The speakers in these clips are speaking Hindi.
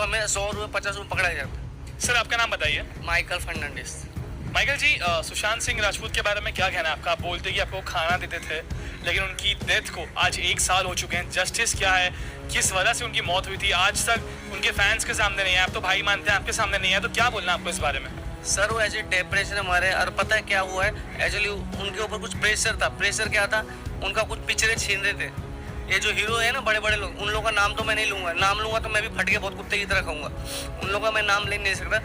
को हमें 100 रुपये 50 रुपये पकड़ा जाता। सर आपका नाम बताइए। माइकल फर्नांडिस। माइकल जी, सुशांत सिंह राजपूत के बारे में क्या कहना है आपका? आप बोलते कि आपको खाना देते थे, लेकिन उनकी डेथ को आज 1 साल हो चुके हैं। जस्टिस क्या है, किस वजह से उनकी मौत हुई थी, आज तक उनके फैंस के सामने नहीं है। आप तो भाई मानते हैं, आपके सामने नहीं है, तो क्या बोलना आपको इस बारे में? सर वो ऐसे डिप्रेशन में मरे, और पता है क्या हुआ है, एक्चुअली उनके ऊपर कुछ प्रेशर था। प्रेशर क्या था, उनका कुछ पिक्चरें छीन रहे थे। ये जो हीरो है ना, बड़े बड़े लोग, उन लोगों का नाम तो मैं नहीं लूँगा। नाम लूँगा तो मैं भी फट के बहुत कुत्ते की तरह खाऊंगा। उन लोगों का मैं नाम ले नहीं सकता।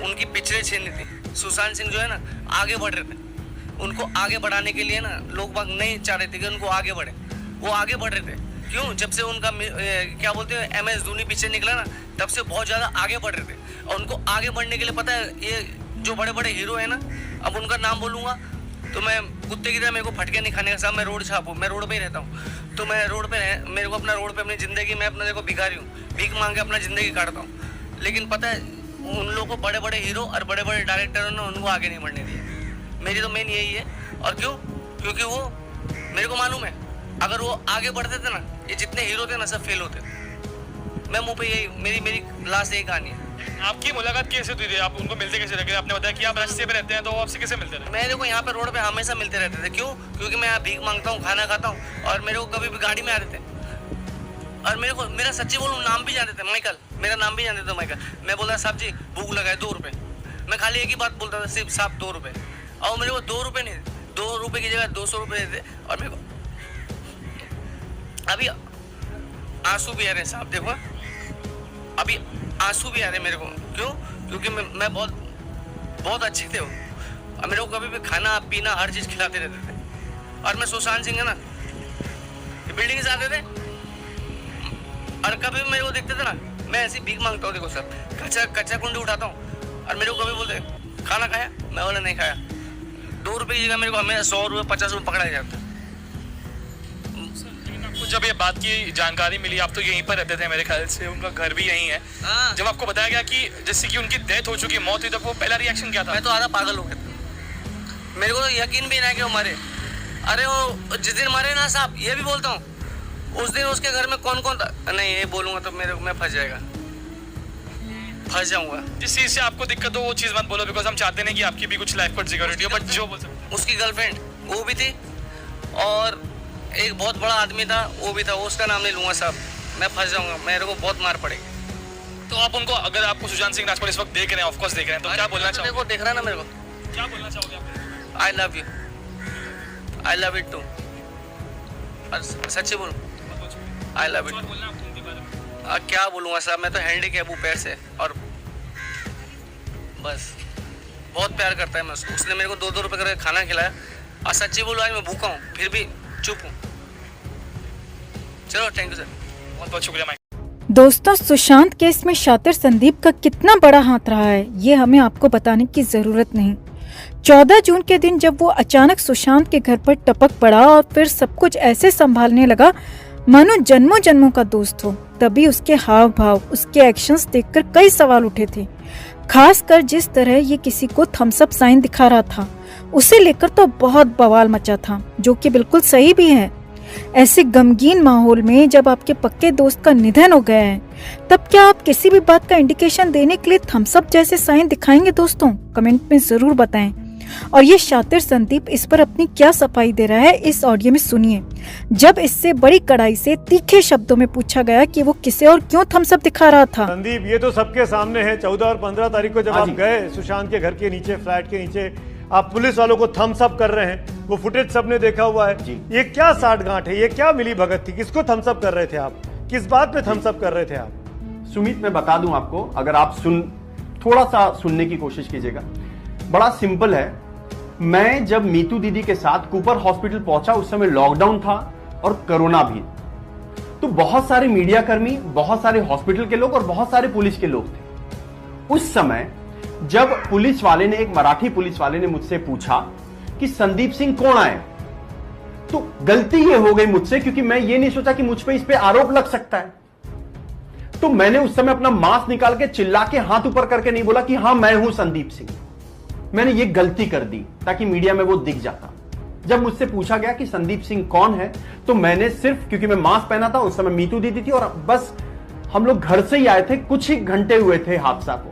उनकी पिक्चरें छीन रही थी। सुशांत सिंह जो है ना, आगे बढ़ रहे थे। उनको आगे बढ़ाने के लिए ना लोग बाग नहीं चाह रहे थे कि उनको आगे बढ़े। वो आगे बढ़ रहे थे। क्यों? जब से उनका क्या बोलते हैं MS धोनी पिक्चर निकला ना, तब से बहुत ज़्यादा आगे बढ़ रहे थे। और उनको आगे बढ़ने के लिए पता है, ये जो बड़े बड़े हीरो है ना, अब उनका नाम बोलूँगा तो मैं कुत्ते की तरह, मेरे को फटके नहीं खाने का। साहब मैं रोड छाप हूँ, मैं रोड पे ही रहता हूँ। तो मैं रोड पे मेरे को अपना रोड पे अपनी ज़िंदगी, मैं अपना देखो भिखारी हूँ, भीख मांग के अपना ज़िंदगी काटता हूँ। लेकिन पता है उन लोगों को बड़े बड़े हीरो और बड़े बड़े डायरेक्टरों ने उनको आगे नहीं बढ़ने दिया। मेरी तो मेन यही है। और क्यों? क्योंकि वो, मेरे को मालूम है, अगर वो आगे बढ़ते थे ना, ये जितने हीरो थे ना सब फेल होते थे। मैं मुँह पे यही, मेरी लास्ट यही कहानी है। आपकी मुलाकात कैसे हुई थी? आप उनको मिलते कैसे रहे? आपने बताया कि आप रास्ते पे रहते हैं, तो वो आपसे कैसे मिलते रहे? मेरे को यहाँ पे रोड पे हमेशा मिलते रहते थे। क्यों? क्योंकि मैं यहाँ भीख मांगता हूँ, खाना खाता हूँ, और मेरे को कभी भी गाड़ी में आते थे। और मेरे को, मेरा सच्ची बोलूँ, नाम भी जानते थे, माइकल। मेरा नाम भी जानते थे, माइकल। मैं बोलता साहब जी भूख लगा है, 2 रुपये। मैं खाली एक ही बात बोलता था, सिर्फ साहब 2 रुपये। और मेरे को 2 रुपये नहीं, 2 रुपये की जगह 200 रुपये देते। और मेरे को अभी आंसू भी आ रहे हैं साहब, देखो अभी आंसू भी आ रहे हैं मेरे को। क्यों? क्योंकि मैं बहुत अच्छे थे वो, और मेरे को कभी भी खाना पीना हर चीज़ खिलाते रहते थे। और मैं सुशांत सिंह है ना, बिल्डिंग से आते थे, और कभी भी मेरे को देखते थे ना, मैं ऐसी भीख मांगता हूँ। देखो सर, कच्चा कुंडी उठाता हूँ, और मेरे को कभी बोलते खाना खाया, मैं बोला नहीं खाया। 2 रुपये की जगह मेरे को हमें 100 रुपये 50 रुपये पकड़ा जाता। आपको जब ये बात की जानकारी मिली, आप तो यहीं पर रहते थे मेरे ख्याल से, उनका घर भी यहीं है। जब आपको बताया गया कि जैसे कि उनकी डेथ हो चुकी, मौत हुई, तो वो पहला रिएक्शन क्या था? मैं तो आधा पागल हो गया था। मेरे को तो यकीन भी नहीं कि वो मरे। अरे वो जिस दिन मरे ना साहब, ये भी बोलता हूँ, उस दिन उसके घर में कौन कौन था। नहीं, ये बोलूँगा तो मैं फंस जाऊँगा। जिस चीज़ से आपको दिक्कत हो वो चीज़ मत बोलो, बिकॉज हम चाहते नहीं कि आपकी भी कुछ लाइफ पर सिक्योरिटी हो। बट जो बोल सकते, उसकी गर्लफ्रेंड वो भी थी, और एक बहुत बड़ा आदमी था, वो भी था। उसका नाम नहीं लूँगा साहब, मैं फंस जाऊँगा, मेरे को बहुत मार पड़ेगी। तो आप उनको, अगर आपको सुशांत सिंह राजपूत इस वक्त देख रहे हैं, ऑफकोर्स देख रहे हैं, तो क्या बोलना चाहोगे? देखो देख रहा है ना मेरे को, क्या बोलना चाहोगे आप? I love you, I love it too. और सच्ची बोलूँ, आई लव इट। क्या बोलूँगा साहब, मैं तो हैंडीकैप हूँ पैर से, और बस बहुत प्यार करता है मैं उसको। उसने मेरे को 2-2 रुपये करके खाना खिलाया। और सच्ची बोलूँ, आज मैं भूखा हूँ, फिर भी चुप हूँ। चलो, थैंक यू सर, बहुत बहुत शुक्रिया माइक। दोस्तों, सुशांत केस में शातिर संदीप का कितना बड़ा हाथ रहा है, ये हमें आपको बताने की जरूरत नहीं। 14 जून के दिन जब वो अचानक सुशांत के घर पर टपक पड़ा और फिर सब कुछ ऐसे संभालने लगा मानो जन्मों जन्मों का दोस्त हो, तभी उसके हाव भाव, उसके एक्शंस देखकर कई सवाल उठे थे। खासकर जिस तरह ये किसी को थम्स अप साइन दिखा रहा था, उसे लेकर तो बहुत बवाल मचा था, जो कि बिल्कुल सही भी है। ऐसे गमगीन माहौल में जब आपके पक्के दोस्त का निधन हो गया है, तब क्या आप किसी भी बात का इंडिकेशन देने के लिए थम्स अप जैसे साइन दिखाएंगे? दोस्तों कमेंट में जरूर बताएं। और ये शातिर संदीप इस पर अपनी क्या सफाई दे रहा है, इस ऑडियो में सुनिए। जब इससे बड़ी कड़ाई से तीखे शब्दों में पूछा गया कि वो किसे और क्यों थम्स अप दिखा रहा था। संदीप, ये तो सबके सामने है, 14 और 15 तारीख को जब आप गए सुशांत के घर के नीचे, फ्लैट के नीचे, आप पुलिस वालों को थम्स अप कर रहे हैं, वो फुटेज सबने देखा हुआ है। ये क्या साठगांठ है, ये क्या मिली भगत थी? किसको थम्स अप कर रहे थे आप? किस बात पे थम्स अप कर रहे थे आप? सुमित, मैं बता दूं आपको, अगर आप थोड़ा सा सुनने की कोशिश कीजिएगा। बड़ा सिंपल है। मैं जब मीतू दीदी के साथ कूपर हॉस्पिटल पहुंचा, उस समय लॉकडाउन था और कोरोना भी, तो बहुत सारे मीडिया कर्मी, बहुत सारे हॉस्पिटल के लोग और बहुत सारे पुलिस के लोग थे। उस समय जब पुलिस वाले ने, एक मराठी पुलिस वाले ने मुझसे पूछा कि संदीप सिंह कौन आए, तो गलती ये हो गई मुझसे, क्योंकि मैं ये नहीं सोचा कि मुझ पे इस पे आरोप लग सकता है। तो मैंने उस समय अपना मास्क निकाल के चिल्ला के हाथ ऊपर करके नहीं बोला कि हां मैं हूं संदीप सिंह। मैंने ये गलती कर दी ताकि मीडिया में वो दिख जाता। जब मुझसे पूछा गया कि संदीप सिंह कौन है, तो मैंने सिर्फ, क्योंकि मैं मास्क पहना था, उस समय मीतू दीदी थी, और बस हम लोग घर से ही आए थे, कुछ ही घंटे हुए थे हादसा को,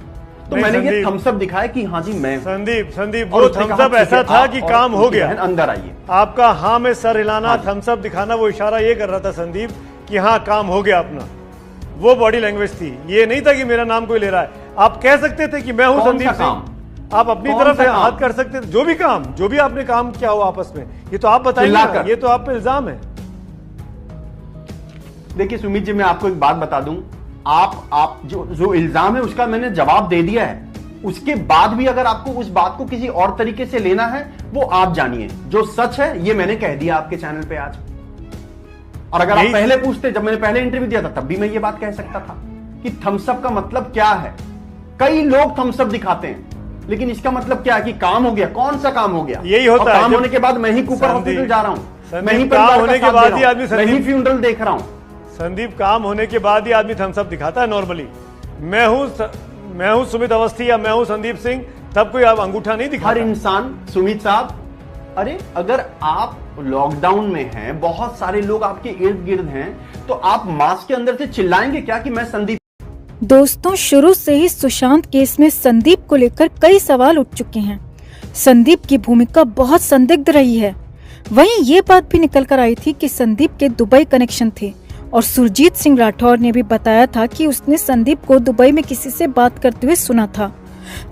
तो नहीं, मैंने ये संदीप। थम्स अप दिखाया कि हाँ जी मैं हूं। संदीप और वो उसने थम्स कहा, अप ठीक ऐसा है, था आप कि और काम हो उनकी गया। बहन अंदर आइए। आपका हाँ में सर हिलाना, हाँ जी। थम्स अप दिखाना, वो इशारा ये कर रहा था संदीप कि हाँ काम हो गया अपना। वो बॉडी लैंग्वेज थी, ये नहीं था कि मेरा नाम कोई ले रहा है। आप कह सकते थे कि मैं हूं कौन संदीप सा सिंह, काम? आप अपनी कौन तरफ सा काम? हाथ कर सकते थे। जो भी काम, जो भी आपने काम किया हो आपस में, ये तो आप बताइए ना, चिल्लाकर। ये तो आप पे इल्जाम है। देखिए सुमित जी, मैं आपको एक बात बता दूं, आप जो इल्जाम है उसका मैंने जवाब दे दिया है। उसके बाद भी अगर आपको उस बात को किसी और तरीके से लेना है, वो आप जानिए। जो सच है ये मैंने कह दिया आपके चैनल पे आज। और अगर आप यही- पहले पूछते, जब मैंने पहले इंटरव्यू दिया था, तब भी मैं ये बात कह सकता था कि थम्स अप का मतलब क्या है। कई लोग थम्स अप दिखाते हैं, लेकिन इसका मतलब क्या है कि काम हो गया। कौन सा काम हो गया? यही होता और है काम जब- होने के बाद मैं ही कूपर संदीप- हॉस्पिटल जा रहा हूं, संदीप, मैं ही काम परिवार होने का के साथ बाद दे ही रहा आदमी हूं, मैं ही संदीप- फ्यूनरल देख रहा हूं। संदीप, काम होने के बाद ही आदमी थम्स अप दिखाता है नॉर्मली। मैं हूं सुमित अवस्थी या मैं हूं संदीप सिंह, तब कोई आप अंगूठा नहीं हर दिखाता। इंसान, सुमित साहब, अरे अगर आप लॉकडाउन में हैं, बहुत सारे लोग आपके इर्द गिर्द हैं, तो आप मास्क के अंदर से चिल्लाएंगे क्या कि मैं संदीप? दोस्तों, शुरू से ही सुशांत केस में संदीप को लेकर कई सवाल उठ चुके हैं। संदीप की भूमिका बहुत संदिग्ध रही है। वहीं ये बात भी निकल कर आई थी कि संदीप के दुबई कनेक्शन थे और सुरजीत सिंह राठौर ने भी बताया था कि उसने संदीप को दुबई में किसी से बात करते हुए सुना था।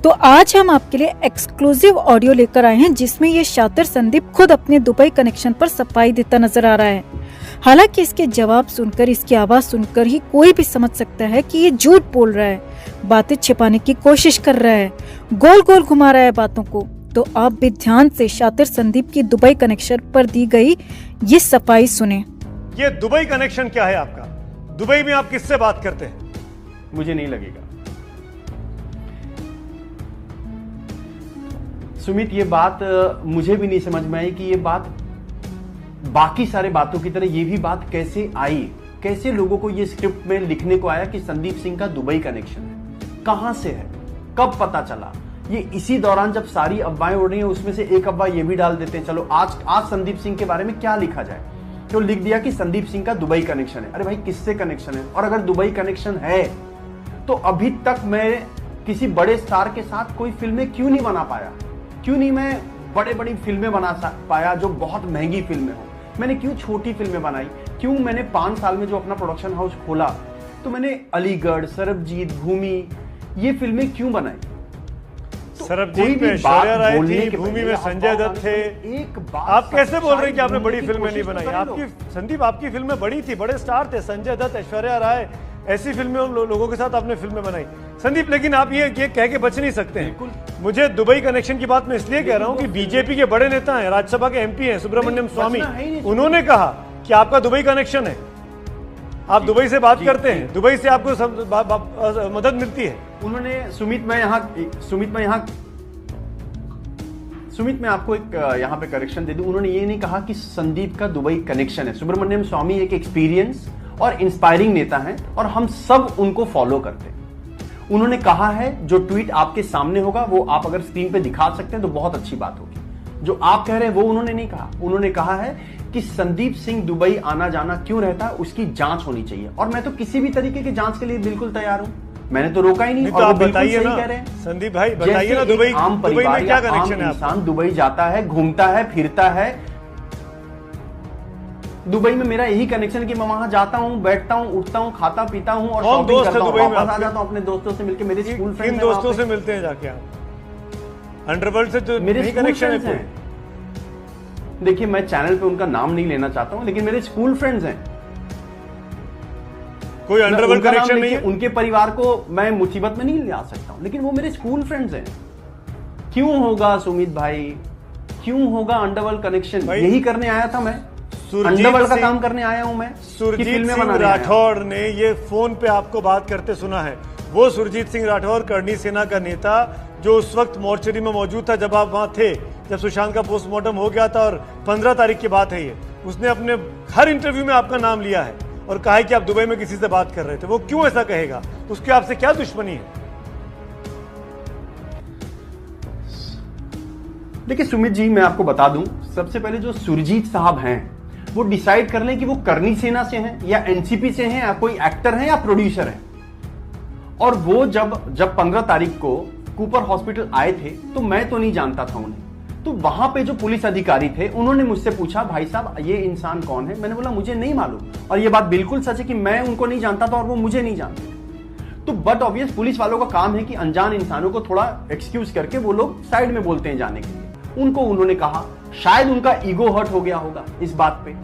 तो आज हम आपके लिए एक्सक्लूसिव ऑडियो लेकर आए हैं, जिसमें ये शातिर संदीप खुद अपने दुबई कनेक्शन पर सफाई देता नजर आ रहा है। हालांकि इसके जवाब सुनकर, इसकी आवाज सुनकर ही कोई भी समझ सकता है कि ये झूठ बोल रहा है, बातें छिपाने की कोशिश कर रहा है, गोल गोल घुमा रहा है बातों को। तो आप भी ध्यान से शातिर संदीप की दुबई कनेक्शन पर दी गई ये सफाई सुने। ये दुबई कनेक्शन क्या है आपका? दुबई में आप किससे बात करते हैं? मुझे नहीं लगेगा। सुमित, ये बात मुझे भी नहीं समझ में आई कि ये बात बाकी सारे बातों की तरह ये भी बात कैसे आई। कैसे लोगों को ये स्क्रिप्ट में लिखने को आया कि संदीप सिंह का दुबई कनेक्शन है? कहां से है? कब पता चला? ये इसी दौरान जब सारी अफवाहें उड़ रही हैं, उसमें से एक अफवाह ये भी डाल देते हैं, चलो आज संदीप सिंह के बारे में क्या लिखा जाए, तो लिख दिया कि संदीप सिंह का दुबई कनेक्शन है। अरे भाई, किससे कनेक्शन है? और अगर दुबई कनेक्शन है तो अभी तक मैं किसी बड़े स्टार के साथ कोई फिल्में क्यों नहीं बना पाया? क्यों नहीं मैं बड़ी फिल्में बना पाया जो बहुत महंगी फिल्में हो? मैंने क्यों छोटी फिल्में बनाई? क्यों मैंने 5 साल में जो अपना प्रोडक्शन हाउस खोला, तो मैंने अलीगढ़, सरबजीत, भूमि, ये फिल्में क्यों बनाई? तो कोई सरबजीत भी में बात ऐश्वर्या राय बोलने थी, के भूमि पहले में आप संजय बात दत्त थे। एक बात आप कैसे बोल रहे हैं कि आपने सच्चाई बड़ी ढूंढने फिल्में की नहीं बनाई? कोशिश तो करें आपकी संदीप, आपकी फिल्में बड़ी थी, बड़े स्टार थे, संजय दत्त, ऐश्वर्या राय, ऐसी फिल्में लोगों के साथ आपने फिल्में बनाई। संदीप, लेकिन आप ये कह के बच नहीं सकते हैं। मुझे दुबई कनेक्शन की बात मैं इसलिए कह रहा हूं कि बीजेपी के बड़े नेता हैं, राज्यसभा के एमपी हैं, सुब्रमण्यम स्वामी, बचना है ही नहीं। उन्होंने कहा कि आपका दुबई कनेक्शन है, आप दुबई से बात करते हैं, दुबई से आपको मदद मिलती है। उन्होंने सुमित, मैं आपको एक यहाँ पे करेक्शन दे दूं। उन्होंने ये नहीं कहा कि संदीप का दुबई कनेक्शन है। सुब्रमण्यम स्वामी एक एक्सपीरियंस और इंस्पायरिंग नेता हैं और हम सब उनको फॉलो करते हैं। उन्होंने कहा है जो ट्वीट आपके सामने होगा वो आप अगर स्क्रीन पे दिखा सकते हैं तो बहुत अच्छी बात होगी। जो आप कह रहे हैं वो उन्होंने नहीं कहा। उन्होंने कहा है कि संदीप सिंह दुबई आना जाना क्यों रहता है, उसकी जांच होनी चाहिए। और मैं तो किसी भी तरीके की जांच के लिए बिल्कुल तैयार हूं। मैंने तो रोका ही नहीं। नहीं, और तो वो आप बिल्कुल बताइए सही ना कह रहे हैं। संदीप भाई, बताइए ना, जैसे दुबई एक आम दुबई परिवार में क्या या आम कनेक्शन है आपका? इंसान दुबई जाता है, घूमता है, फिरता है। दुबई में मेरा यही कनेक्शन है कि मैं वहां जाता हूं, बैठता हूं, उठता हूं, खाता पीता हूं और कौन शॉपिंग दोस्त है करता हूं, दुबई में वापस आ आपके? जाता हूं अपने दोस्तों से मिलकर। मेरे स्कूल किन फ्रेंड्स दोस्तों से मिलते हैं जाके आप? अंडरवर्ल्ड से तो मेरे नहीं स्कूल कनेक्शन है फ्रेंड्स कोई? हैं। देखिए, मैं चैनल पे उनका नाम नहीं लेना चाहता हूं, लेकिन मेरे स्कूल फ्रेंड्स हैं। कोई अंडरवर्ल्ड उनका नाम कनेक्शन नहीं लेके है? उनके परिवार को मैं मुसीबत में नहीं ला सकता हूं, लेकिन वो मेरे स्कूल फ्रेंड्स हैं। क्यों होगा सुमित भाई, क्यों होगा अंडरवर्ल्ड कनेक्शन? भाई, यही करने आया था मैं। सुरजीत अंडरवर्ल्ड का सिंह- काम करने आया हूं मैं, कि सुरजीत फिल्में सिंह बनाने आया हूं। राठौर ने ये फोन पे आपको बात करते सुना है। वो सुरजीत सिंह राठौर करनी सेना का नेता जो उस वक्त मोर्चरी में मौजूद था जब आप वहां थे, जब सुशांत का पोस्टमार्टम हो गया था, और 15 तारीख की बात है ये। उसने अपने हर इंटरव्यू में आपका नाम लिया है और कहा है कि आप दुबई में किसी से बात कर रहे थे। वो क्यों ऐसा कहेगा? उसकी आपसे क्या दुश्मनी है? देखिए सुमित जी, मैं आपको बता दूं, सबसे पहले जो सुरजीत साहब हैं वो डिसाइड कर लें कि वो करनी सेना से हैं या एनसीपी से हैं या कोई एक्टर है या प्रोड्यूसर है। और वो जब 15 तारीख को कूपर हॉस्पिटल आए थे तो मैं तो नहीं जानता था उन्हें। तो वहां पे जो पुलिस अधिकारी थे उन्होंने मुझसे पूछा, भाई साहब ये इंसान कौन है? मैंने बोला मुझे नहीं मालूम। और ये बात बिल्कुल सच है कि मैं उनको नहीं जानता था और वो मुझे नहीं जानते। तो बट ऑब्वियस पुलिस वालों का काम है कि अनजान इंसानों को थोड़ा एक्सक्यूज करके वो लोग साइड में बोलते हैं जाने के लिए। उनको उन्होंने कहा, शायद उनका ईगो हर्ट हो गया होगा इस बात पे।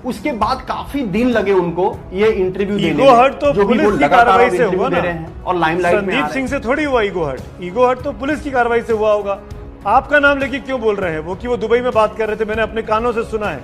उसके बाद काफी दिन लगे उनको ये इंटरव्यू देने में। ईगो हर्ट तो जो भी पुलिस वो की लगातार कार्रवाई से इंटरव्यू हुआ दे ना, रहे हैं और लाइमलाइट में आ संदीप रहे सिंह हैं। से थोड़ी हुआ ईगो हर्ट। ईगो हर्ट तो पुलिस की कार्रवाई से हुआ होगा। आपका नाम लेके क्यों बोल रहे हैं वो कि वो दुबई में बात कर रहे थे? मैंने अपने कानों से सुना है।